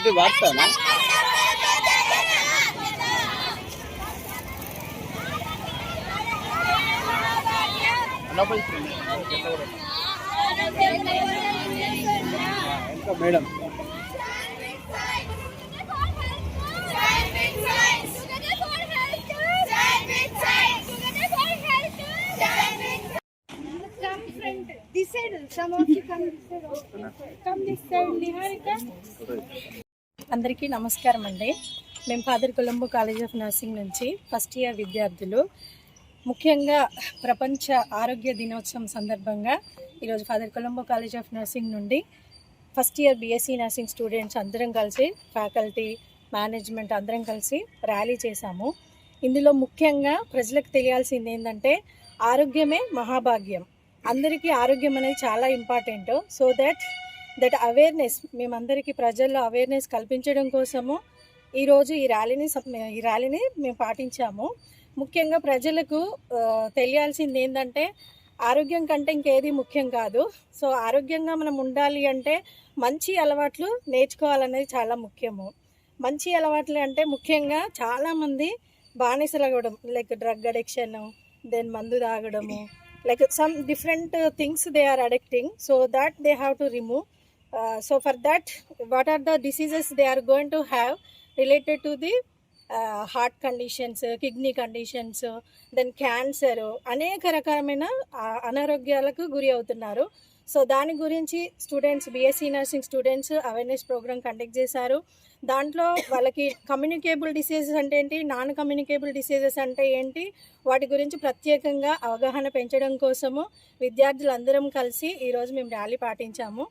Happy వార్తానా madam This side, some of you come this side also. Come this side, Niharika. అందరికీ నమస్కారం అండి. మేము Father Colombo College of Nursing నుంచి first year విద్యార్థులు. ముఖ్యంగా ప్రపంచ ఆరోగ్య దినోత్సవం సందర్భంగా ఈరోజు Father Colombo College of Nursing నుండి first year BSc nursing students అందరం కలిసి ఫ్యాకల్టీ మేనేజ్మెంట్ అందరం కలిసి ర్యాలీ చేశాము. ఇందులో ముఖ్యంగా ప్రజలకు తెలియాల్సింది ఏంటంటే ఆరోగ్యమే మహాభాగ్యం. అందరికీ ఆరోగ్యం అనేది చాలా ఇంపార్టెంట్. సో దట్ అవేర్నెస్ మేమందరికీ ప్రజల్లో అవేర్నెస్ కల్పించడం కోసము ఈరోజు ఈ ర్యాలీని మేము పాటించాము. ముఖ్యంగా ప్రజలకు తెలియాల్సింది ఏంటంటే ఆరోగ్యం కంటే ఇంకేది ముఖ్యం కాదు. సో ఆరోగ్యంగా మనం ఉండాలి అంటే మంచి అలవాట్లు నేర్చుకోవాలనేది చాలా ముఖ్యము. మంచి అలవాట్లు అంటే ముఖ్యంగా చాలామంది బానిసలు అవ్వడం, లైక్ డ్రగ్ అడిక్షన్, దెన్ మందు తాగడము, like some different things they are addicting, so that they have to remove. So for that, what are the diseases they are going to have related to the heart conditions, kidney conditions, then cancer, అనేక రకమైన అనారోగ్యాలకు గురి అవుతున్నారు. So దాని గురించి students BSc nursing students awareness programme conduct చేశారు. దాంట్లో వాళ్ళకి communicable diseases అంటే ఏంటి, నాన్ కమ్యూనికేబుల్ డిసీజెస్ అంటే ఏంటి, వాటి గురించి ప్రత్యేకంగా అవగాహన పెంచడం కోసము విద్యార్థులందరం కలిసి ఈరోజు మేము ర్యాలీ పాటించాము.